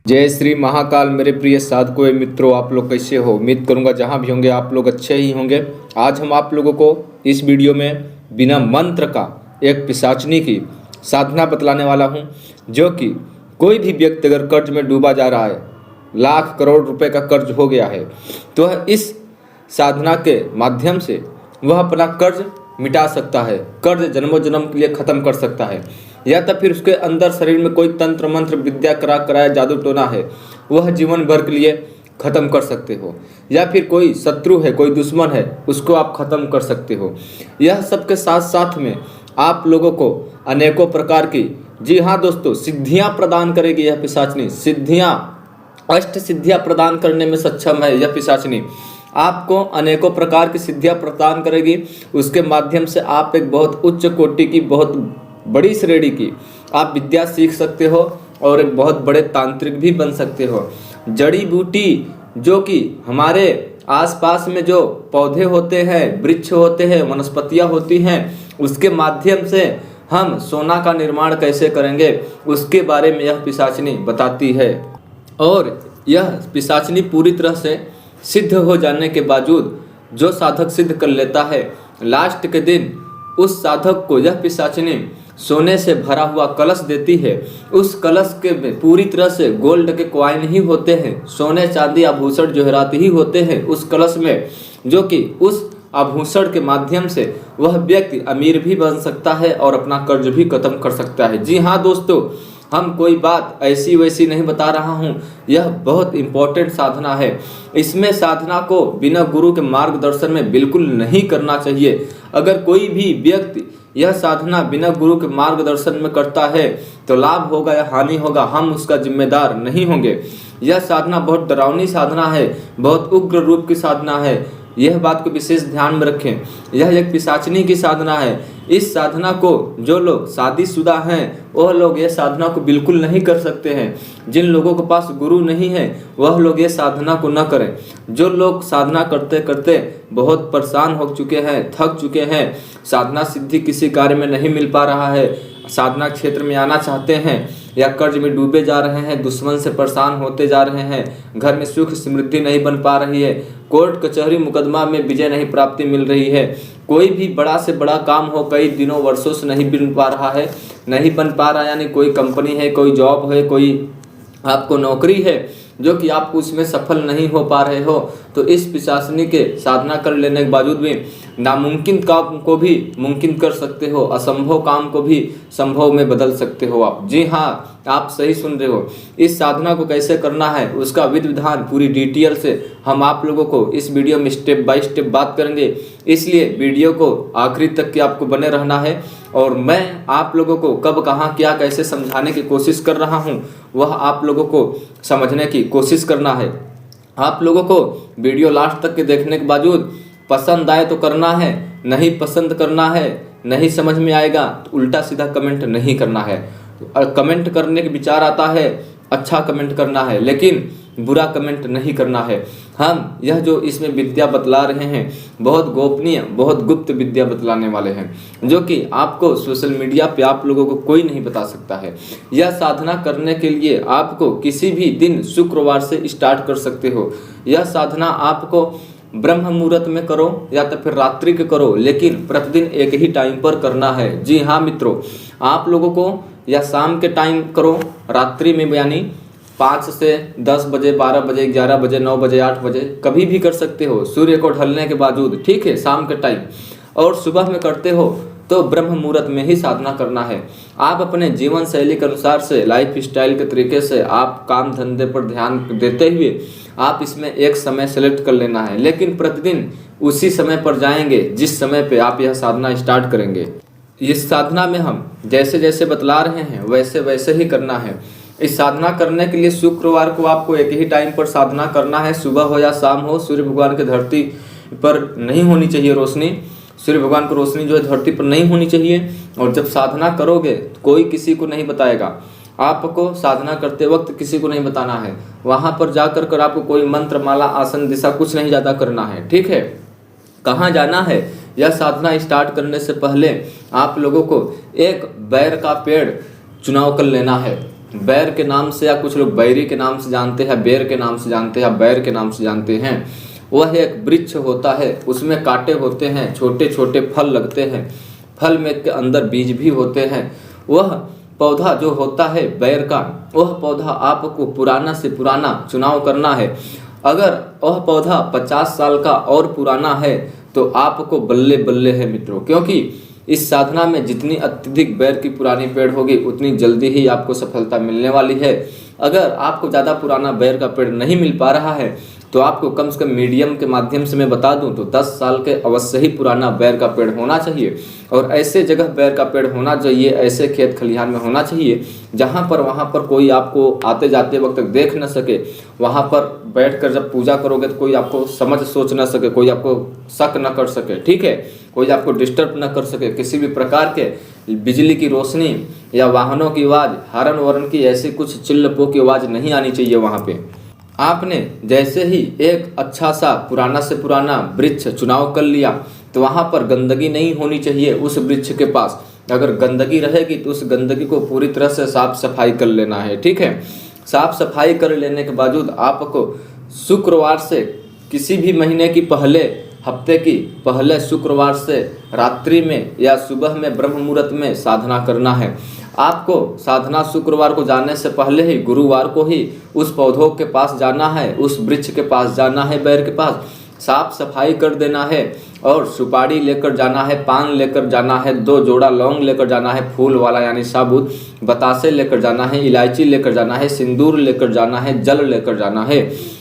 जय श्री महाकाल। मेरे प्रिय साधकों एवं मित्रों, आप लोग कैसे हो? उम्मीद करूंगा जहां भी होंगे आप लोग अच्छे ही होंगे। आज हम आप लोगों को इस वीडियो में बिना मंत्र का एक पिशाचनी की साधना बतलाने वाला हूं, जो कि कोई भी व्यक्ति अगर कर्ज में डूबा जा रहा है, लाख करोड़ रुपए का कर्ज हो गया है, तो वह इस साधना के माध्यम से वह अपना कर्ज मिटा सकता है, कर्ज जन्मों जन्म के लिए खत्म कर सकता है। या तो फिर उसके अंदर शरीर में कोई तंत्र मंत्र विद्या कराया जादू टोना है, वह जीवन भर के लिए खत्म कर सकते हो। या फिर कोई शत्रु है, कोई दुश्मन है, उसको आप खत्म कर सकते हो। यह सब के साथ साथ में आप लोगों को अनेकों प्रकार की, जी हाँ दोस्तों, सिद्धियां प्रदान करेगी यह पिशाचनी। सिद्धियां, अष्ट सिद्धियां प्रदान करने में सक्षम है यह पिशाचनी। आपको अनेकों प्रकार की सिद्धियां प्रदान करेगी। उसके माध्यम से आप एक बहुत उच्च कोटि की, बहुत बड़ी श्रेणी की आप विद्या सीख सकते हो और एक बहुत बड़े तांत्रिक भी बन सकते हो। जड़ी बूटी, जो कि हमारे आसपास में जो पौधे होते हैं, वृक्ष होते हैं, वनस्पतियां होती हैं, उसके माध्यम से हम सोना का निर्माण कैसे करेंगे, उसके बारे में यह पिशाचनी बताती है। और यह पिशाचनी पूरी तरह से सिद्ध हो जाने के बावजूद जो साधक सिद्ध कर लेता है, लास्ट के दिन उस साधक को यह पिशाचनी सोने से भरा हुआ कलश देती है। उस कलश के पूरी तरह से गोल्ड के कॉइन ही होते हैं, सोने चांदी आभूषण जवाहरात ही होते हैं उस कलश में, जो कि उस आभूषण के माध्यम से वह व्यक्ति अमीर भी बन सकता है और अपना कर्ज भी खत्म कर सकता है। जी हाँ दोस्तों, हम कोई बात ऐसी वैसी नहीं बता रहा हूँ, यह बहुत इम्पोर्टेंट साधना है। इसमें साधना को बिना गुरु के मार्गदर्शन में बिल्कुल नहीं करना चाहिए। अगर कोई भी व्यक्ति यह साधना बिना गुरु के मार्गदर्शन में करता है तो लाभ होगा या हानि होगा, हम उसका जिम्मेदार नहीं होंगे। यह साधना बहुत डरावनी साधना है, बहुत उग्र रूप की साधना है, यह बात को विशेष ध्यान में रखें। यह एक पिशाचनी की साधना है। इस साधना को जो लोग शादीशुदा हैं वह लोग यह साधना को बिल्कुल नहीं कर सकते हैं। जिन लोगों के पास गुरु नहीं है वह लोग ये साधना को न करें। जो लोग साधना करते करते बहुत परेशान हो चुके हैं, थक चुके हैं, साधना सिद्धि किसी कार्य में नहीं मिल पा रहा है, साधना क्षेत्र में आना चाहते हैं या कर्ज में डूबे जा रहे हैं, दुश्मन से परेशान होते जा रहे हैं, घर में सुख समृद्धि नहीं बन पा रही है, कोर्ट कचहरी मुकदमा में विजय नहीं प्राप्ति मिल रही है, कोई भी बड़ा से बड़ा काम हो कई दिनों वर्षों से नहीं बन पा रहा है, नहीं बन पा रहा, यानी कोई कंपनी है, कोई जॉब है, कोई आपको नौकरी है जो कि आप उसमें सफल नहीं हो पा रहे हो, तो इस पिशाचनी के साधना कर लेने के बावजूद भी नामुमकिन काम को भी मुमकिन कर सकते हो, असंभव काम को भी संभव में बदल सकते हो आप। जी हाँ, आप सही सुन रहे हो। इस साधना को कैसे करना है उसका विधि विधान पूरी डिटेल से हम आप लोगों को इस वीडियो में स्टेप बाय स्टेप बात करेंगे, इसलिए वीडियो को आखिरी तक के आपको बने रहना है। और मैं आप लोगों को कब कहाँ क्या कैसे समझाने की कोशिश कर रहा हूँ वह आप लोगों को समझने की कोशिश करना है। आप लोगों को वीडियो लास्ट तक के देखने के बावजूद पसंद आए तो करना है, नहीं पसंद करना है, नहीं समझ में आएगा तो उल्टा सीधा कमेंट नहीं करना है। कमेंट करने के विचार आता है, अच्छा कमेंट करना है, लेकिन बुरा कमेंट नहीं करना है। हम यह जो इसमें विद्या बतला रहे हैं बहुत गोपनीय, बहुत गुप्त विद्या बतलाने वाले हैं, जो कि आपको सोशल मीडिया पे आप लोगों को कोई नहीं बता सकता है। यह साधना करने के लिए आपको किसी भी दिन शुक्रवार से स्टार्ट कर सकते हो। यह साधना आपको ब्रह्म मुहूर्त में करो या तो फिर रात्रि के करो, लेकिन प्रतिदिन एक ही टाइम पर करना है। जी हाँ मित्रों, आप लोगों को या शाम के टाइम करो, रात्रि में, यानी 5 से 10 बजे, 12 बजे, 11 बजे, 9 बजे, 8 बजे, कभी भी कर सकते हो सूर्य को ढलने के बावजूद, ठीक है, शाम के टाइम। और सुबह में करते हो तो ब्रह्म मुहूर्त में ही साधना करना है। आप अपने जीवन शैली के अनुसार से, लाइफ स्टाइल के तरीके से आप काम धंधे पर ध्यान देते हुए आप इसमें एक समय सेलेक्ट कर लेना है, लेकिन प्रतिदिन उसी समय पर जाएंगे जिस समय पे आप यह साधना स्टार्ट करेंगे। इस साधना में हम जैसे जैसे बतला रहे हैं वैसे वैसे ही करना है। इस साधना करने के लिए शुक्रवार को आपको एक ही टाइम पर साधना करना है, सुबह हो या शाम हो। सूर्य भगवान की धरती पर नहीं होनी चाहिए रोशनी, सूर्य भगवान की रोशनी जो है धरती पर नहीं होनी चाहिए। और जब साधना करोगे तो कोई किसी को नहीं बताएगा, आपको साधना करते वक्त किसी को नहीं बताना है। वहाँ पर जाकर कर आपको कोई मंत्र माला आसन दिशा कुछ नहीं ज़्यादा करना है, ठीक है। कहाँ जाना है, यह साधना स्टार्ट करने से पहले आप लोगों को एक बैर का पेड़ चुनाव कर लेना है। बैर के नाम से, या कुछ लोग बैरी के नाम से जानते हैं, बेर के नाम से जानते हैं, बैर के नाम से जानते हैं। वह एक वृक्ष होता है, उसमें कांटे होते हैं, छोटे छोटे फल लगते हैं, फल में के अंदर बीज भी होते हैं। वह पौधा जो होता है बैर का, वह पौधा आपको पुराना से पुराना चुनाव करना है। अगर वह पौधा 50 साल का और पुराना है तो आपको बल्ले बल्ले है मित्रों, क्योंकि इस साधना में जितनी अत्यधिक बैर की पुरानी पेड़ होगी उतनी जल्दी ही आपको सफलता मिलने वाली है। अगर आपको ज़्यादा पुराना बैर का पेड़ नहीं मिल पा रहा है तो आपको कम से कम मीडियम के माध्यम से मैं बता दूं तो 10 साल के अवश्य ही पुराना बैर का पेड़ होना चाहिए। और ऐसे जगह बैर का पेड़ होना चाहिए, ऐसे खेत खलिहान में होना चाहिए जहां पर वहां पर कोई आपको आते जाते वक्त देख न सके। वहां पर बैठकर जब पूजा करोगे तो कोई आपको समझ सोच न सके, कोई आपको शक न कर सके, ठीक है, कोई आपको डिस्टर्ब न कर सके। किसी भी प्रकार के बिजली की रोशनी या वाहनों की आवाज़, हॉर्न वॉर्न की ऐसी कुछ चिल्लपों की आवाज़ नहीं आनी चाहिए वहाँ पे। आपने जैसे ही एक अच्छा सा पुराना से पुराना वृक्ष चुनाव कर लिया तो वहाँ पर गंदगी नहीं होनी चाहिए उस वृक्ष के पास। अगर गंदगी रहेगी तो उस गंदगी को पूरी तरह से साफ सफाई कर लेना है, ठीक है। साफ सफाई कर लेने के बावजूद आपको शुक्रवार से, किसी भी महीने की पहले हफ्ते की पहले शुक्रवार से रात्रि में या सुबह में ब्रह्म मुहूर्त में साधना करना है। आपको साधना शुक्रवार को जाने से पहले ही गुरुवार को ही उस पौधों के पास जाना है, उस वृक्ष के पास जाना है, बैर के पास साफ सफाई कर देना है और सुपारी लेकर जाना है, पान लेकर जाना है, 2 जोड़ा लौंग लेकर जाना है, फूल वाला यानी साबुत, बतासे लेकर जाना है, इलायची लेकर जाना है, सिंदूर लेकर जाना है, जल लेकर जाना है।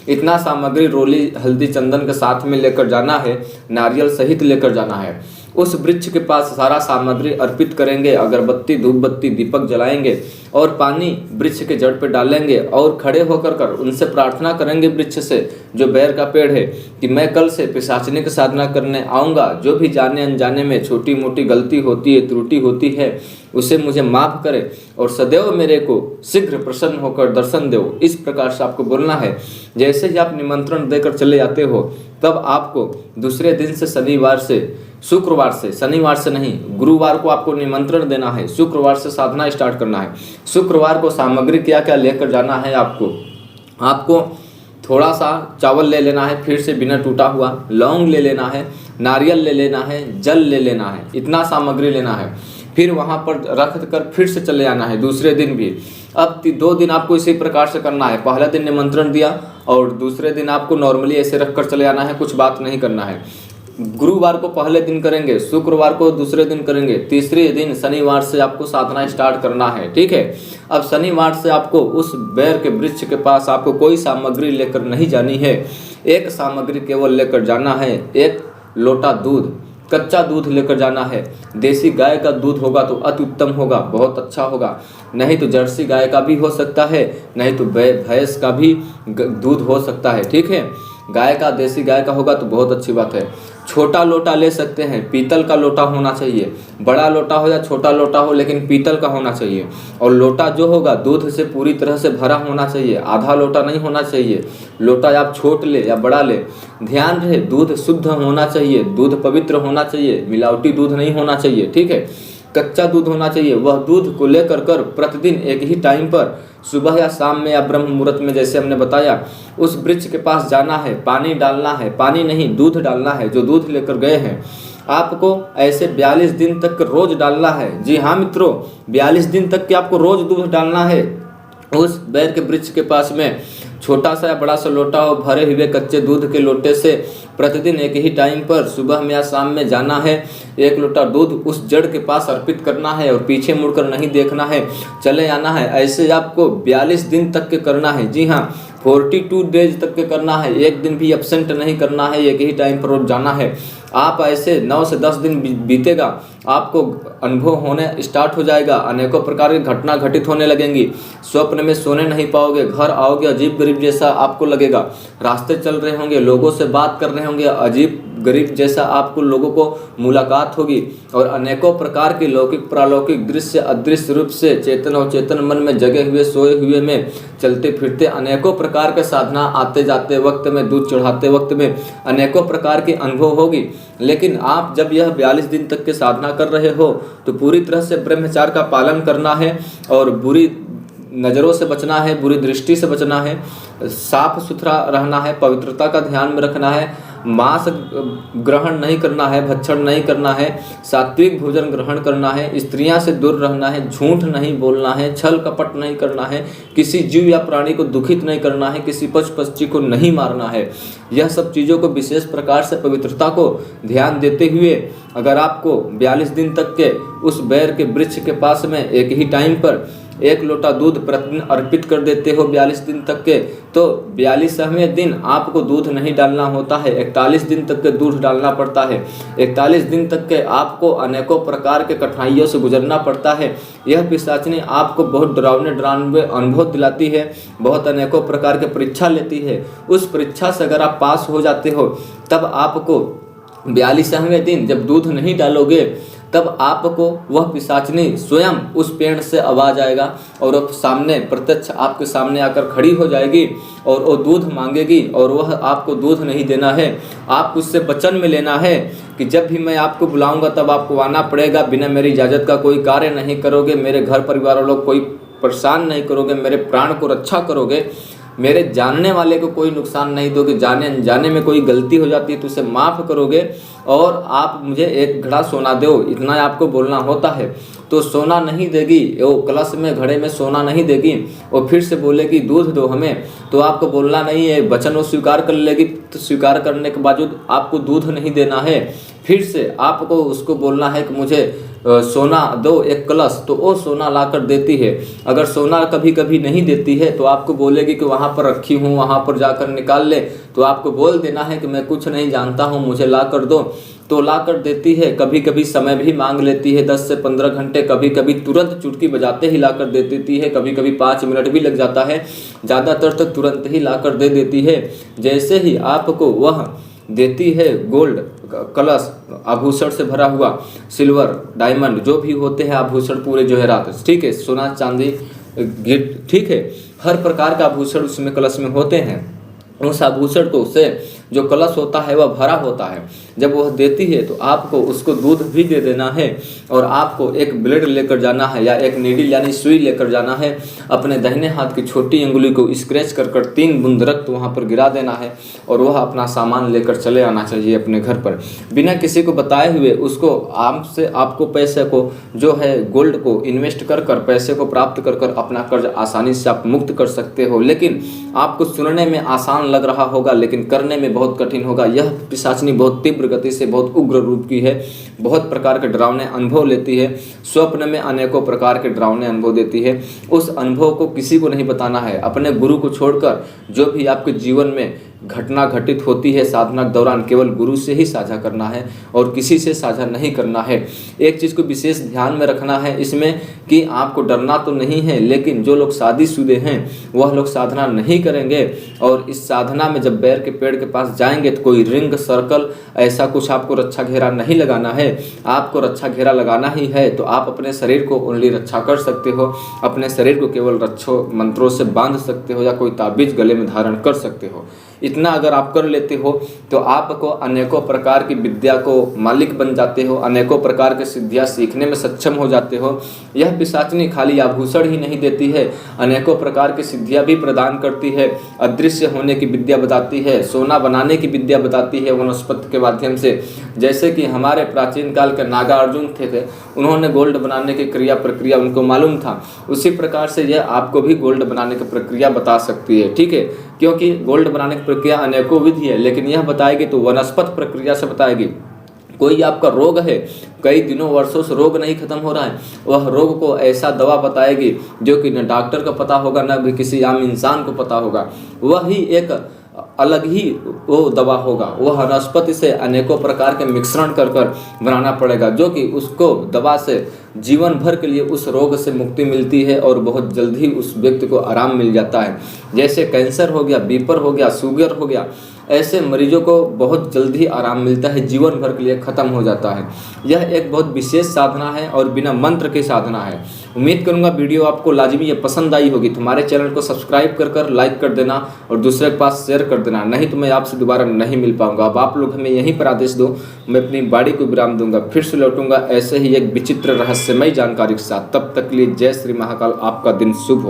इतना सामग्री रोली हल्दी चंदन के साथ में लेकर जाना है, नारियल सहित लेकर जाना है। उस वृक्ष के पास सारा सामग्री अर्पित करेंगे, अगरबत्ती धूप बत्ती दीपक जलाएंगे और पानी वृक्ष के जड़ पे डालेंगे और खड़े होकर कर उनसे प्रार्थना करेंगे वृक्ष से, जो बैर का पेड़ है, कि मैं कल से पिशाचिनी की साधना करने आऊँगा, जो भी जाने अनजाने में छोटी मोटी गलती होती है, त्रुटि होती है, उसे मुझे माफ़ करे और सदैव मेरे को शीघ्र प्रसन्न होकर दर्शन दो। इस प्रकार से आपको बोलना है। जैसे ही आप निमंत्रण देकर चले जाते हो तब आपको दूसरे दिन से शनिवार से, शुक्रवार से, शनिवार से नहीं, गुरुवार को आपको निमंत्रण देना है, शुक्रवार से साधना स्टार्ट करना है। शुक्रवार को सामग्री क्या क्या लेकर जाना है आपको थोड़ा सा चावल ले लेना है, फिर से बिना टूटा हुआ, लौंग ले लेना है, नारियल ले लेना है, जल ले लेना है, इतना सामग्री लेना है। फिर वहाँ पर रख कर फिर से चले आना है दूसरे दिन भी। अब 2 दिन आपको इसी प्रकार से करना है। पहला दिन निमंत्रण दिया और दूसरे दिन आपको नॉर्मली ऐसे रख कर चले आना है, कुछ बात नहीं करना है। गुरुवार को पहले दिन करेंगे, शुक्रवार को दूसरे दिन करेंगे, तीसरे दिन शनिवार से आपको साधना स्टार्ट करना है, ठीक है। अब शनिवार से आपको उस बैर के वृक्ष के पास आपको कोई सामग्री लेकर नहीं जानी है। एक सामग्री केवल लेकर जाना है, 1 लोटा दूध, कच्चा दूध लेकर जाना है। देसी गाय का दूध होगा तो अति उत्तम होगा, बहुत अच्छा होगा, नहीं तो जर्सी गाय का भी हो सकता है, नहीं तो भैंस का भी दूध हो सकता है, ठीक है। गाय का, देसी गाय का होगा तो बहुत अच्छी बात है। छोटा लोटा ले सकते हैं, पीतल का लोटा होना चाहिए, बड़ा लोटा हो या छोटा लोटा हो लेकिन पीतल का होना चाहिए। और लोटा जो होगा दूध से पूरी तरह से भरा होना चाहिए, आधा लोटा नहीं होना चाहिए। लोटा आप छोट ले या बड़ा ले, ध्यान रहे दूध शुद्ध होना चाहिए, दूध पवित्र होना चाहिए, मिलावटी दूध नहीं होना चाहिए, ठीक है। कच्चा दूध होना चाहिए। वह दूध को लेकर कर प्रतिदिन एक ही टाइम पर सुबह या शाम में या ब्रह्म मुहूर्त में, जैसे हमने बताया, उस वृक्ष के पास जाना है, पानी डालना है, पानी नहीं दूध डालना है, जो दूध लेकर गए हैं आपको ऐसे 42 दिन तक रोज डालना है। जी हाँ मित्रों, 42 दिन तक के आपको रोज दूध डालना है। उस बैर के वृक्ष के पास में छोटा सा या बड़ा सा लोटा हो, भरे हुए कच्चे दूध के लोटे से प्रतिदिन एक ही टाइम पर सुबह में या शाम में जाना है। 1 लोटा दूध उस जड़ के पास अर्पित करना है और पीछे मुड़कर नहीं देखना है, चले आना है। ऐसे आपको 42 दिन तक के करना है। जी हाँ, 42 डेज तक के करना है। एक दिन भी एब्सेंट नहीं करना है, एक ही टाइम पर रोज जाना है। आप ऐसे 9 से 10 दिन बीतेगा, आपको अनुभव होने स्टार्ट हो जाएगा, अनेकों प्रकार की घटना घटित होने लगेंगी। स्वप्न में सोने नहीं पाओगे, घर आओगे अजीब गरीब जैसा आपको लगेगा, रास्ते चल रहे होंगे, लोगों से बात कर रहे होंगे, अजीब गरीब जैसा आपको लोगों को मुलाकात होगी और अनेकों प्रकार के लौकिक प्रालौकिक दृश्य अदृश्य रूप से चेतन और चेतन मन में जगे हुए सोए हुए में चलते फिरते अनेकों प्रकार के साधना आते जाते वक्त में, दूध चढ़ाते वक्त में अनेकों प्रकार के अनुभव होगी। लेकिन आप जब यह 42 दिन तक के साधना कर रहे हो तो पूरी तरह से ब्रह्मचार्य का पालन करना है और नज़रों से बचना है, बुरी दृष्टि से बचना है, साफ सुथरा रहना है, पवित्रता का ध्यान में रखना है, मांस ग्रहण नहीं करना है, भक्षण नहीं करना है, सात्विक भोजन ग्रहण करना है, स्त्रियां से दूर रहना है, झूठ नहीं बोलना है, छल कपट नहीं करना है, किसी जीव या प्राणी को दुखित नहीं करना है, किसी पशु पक्षी को नहीं मारना है। यह सब चीज़ों को विशेष प्रकार से पवित्रता को ध्यान देते हुए अगर आपको 42 दिन तक के उस बैर के वृक्ष के पास में एक ही टाइम पर 1 लोटा दूध प्रतिदिन अर्पित कर देते हो 42 दिन तक के, तो 42वें दिन आपको दूध नहीं डालना होता है, 41 दिन तक के दूध डालना पड़ता है। 41 दिन तक के आपको अनेकों प्रकार के कठिनाइयों से गुजरना पड़ता है। यह पिशाचिनी आपको बहुत डरावने अनुभव दिलाती है, बहुत अनेकों प्रकार के परीक्षा लेती है। उस परीक्षा से अगर आप पास हो जाते हो तब आपको 42वें दिन जब दूध नहीं डालोगे तब आपको वह पिशाचिनी स्वयं उस पेड़ से आवाज आएगा और वह सामने प्रत्यक्ष आपके सामने आकर खड़ी हो जाएगी और वो दूध मांगेगी और वह आपको दूध नहीं देना है। आप उससे वचन में लेना है कि जब भी मैं आपको बुलाऊंगा तब आपको आना पड़ेगा, बिना मेरी इजाज़त का कोई कार्य नहीं करोगे, मेरे घर परिवार वालों को कोई परेशान नहीं करोगे, मेरे प्राण को रक्षा करोगे, मेरे जानने वाले को कोई नुकसान नहीं दोगे, जाने अनजाने में कोई गलती हो जाती है तो उसे माफ़ करोगे और आप मुझे 1 घड़ा सोना दो, इतना आपको बोलना होता है। तो सोना नहीं देगी, वो कलश में घड़े में सोना नहीं देगी, वो फिर से बोलेगी दूध दो हमें, तो आपको बोलना नहीं है, वचन वो स्वीकार कर लेगी, तो स्वीकार करने के बावजूद आपको दूध नहीं देना है। फिर से आपको उसको बोलना है कि मुझे सोना दो 1 कलश, तो वो सोना ला कर देती है। अगर सोना कभी कभी नहीं देती है तो आपको बोलेगी कि वहाँ पर रखी हूँ, वहाँ पर जाकर निकाल ले, तो आपको बोल देना है कि मैं कुछ नहीं जानता हूँ, मुझे ला कर दो, तो ला कर देती है। कभी कभी समय भी मांग लेती है, 10 से 15 घंटे, कभी कभी तुरंत चुटकी बजाते ही ला कर दे देती है, कभी कभी 5 मिनट भी लग जाता है, ज़्यादातर तो तुरंत ही ला कर दे देती है। जैसे ही आपको वह देती है गोल्ड कलश, आभूषण से भरा हुआ, सिल्वर डायमंड जो भी होते हैं आभूषण, पूरे जवाहरात, ठीक है, सोना चांदी गिफ्ट, ठीक है, हर प्रकार का आभूषण उसमें कलश में होते हैं। उस आभूषण को से जो कलश होता है वह भरा होता है। जब वह देती है तो आपको उसको दूध भी दे देना है और आपको एक ब्लेड लेकर जाना है या एक नीडल यानी सुई लेकर जाना है। अपने दाहिने हाथ की छोटी अंगुली को स्क्रैच कर 3 बूंद रक्त वहाँ पर गिरा देना है और वह अपना सामान लेकर चले आना चाहिए अपने घर पर, बिना किसी को बताए हुए। उसको आपसे आपको पैसे को जो है गोल्ड को इन्वेस्ट कर कर पैसे को प्राप्त कर कर अपना कर्ज आसानी से आप मुक्त कर सकते हो। लेकिन आपको सुनने में आसान लग रहा होगा लेकिन करने में बहुत कठिन होगा। यह पिशाचिनी बहुत तीव्र गति से बहुत उग्र रूप की है, बहुत प्रकार के डरावने अनुभव लेती है, स्वप्न में अनेकों प्रकार के डरावने अनुभव देती है। उस अनुभव को किसी को नहीं बताना है, अपने गुरु को छोड़कर। जो भी आपके जीवन में घटना घटित होती है साधना के दौरान केवल गुरु से ही साझा करना है और किसी से साझा नहीं करना है। एक चीज़ को विशेष ध्यान में रखना है इसमें कि आपको डरना तो नहीं है, लेकिन जो लोग शादीशुदे हैं वह लोग साधना नहीं करेंगे और इस साधना में जब बैर के पेड़ के पास जाएंगे तो कोई रिंग सर्कल ऐसा कुछ आपको रक्षा घेरा नहीं लगाना है। आपको रक्षा घेरा लगाना ही है तो आप अपने शरीर को ओनली रक्षा कर सकते हो, अपने शरीर को केवल रक्षो मंत्रों से बांध सकते हो या कोई ताबीज गले में धारण कर सकते हो। इतना अगर आप कर लेते हो तो आपको अनेकों प्रकार की विद्या को मालिक बन जाते हो, अनेकों प्रकार के सिद्धियाँ सीखने में सक्षम हो जाते हो। यह पिशाचिनी खाली आभूषण ही नहीं देती है, अनेकों प्रकार की सिद्धियाँ भी प्रदान करती है। अदृश्य होने की विद्या बताती है, सोना बनाने की विद्या बताती है वनस्पति के माध्यम से। जैसे कि हमारे प्राचीन काल के नागा अर्जुन थे, उन्होंने गोल्ड बनाने की क्रिया प्रक्रिया उनको मालूम था, उसी प्रकार से यह आपको भी गोल्ड बनाने की प्रक्रिया बता सकती है। ठीक है, क्योंकि गोल्ड बनाने की प्रक्रिया अनेकों विधि है, लेकिन यह बताएगी तो वनस्पति प्रक्रिया से बताएगी। कोई आपका रोग है, कई दिनों वर्षों से रोग नहीं खत्म हो रहा है, वह रोग को ऐसा दवा बताएगी जो कि न डॉक्टर को पता होगा न भी किसी आम इंसान को पता होगा। वही एक अलग ही वो दवा होगा, वह वनस्पति से अनेकों प्रकार के मिश्रण कर कर बनाना पड़ेगा, जो कि उसको दवा से जीवन भर के लिए उस रोग से मुक्ति मिलती है और बहुत जल्द ही उस व्यक्ति को आराम मिल जाता है। जैसे कैंसर हो गया, बीपर हो गया, शुगर हो गया, ऐसे मरीजों को बहुत जल्द ही आराम मिलता है, जीवन भर के लिए ख़त्म हो जाता है। यह एक बहुत विशेष साधना है और बिना मंत्र की साधना है। उम्मीद करूंगा वीडियो आपको लाजमी ये पसंद आई होगी। तुम्हारे चैनल को सब्सक्राइब कर कर लाइक कर देना और दूसरे के पास शेयर कर देना, नहीं तो मैं आपसे दोबारा नहीं मिल पाऊंगा। अब आप लोग हमें यहीं पर आदेश दो, मैं अपनी बाड़ी को विराम दूंगा, फिर से लौटूंगा ऐसे ही एक विचित्र रहस्यमय जानकारी के साथ। तब तक के लिए जय श्री महाकाल, आपका दिन शुभ हो।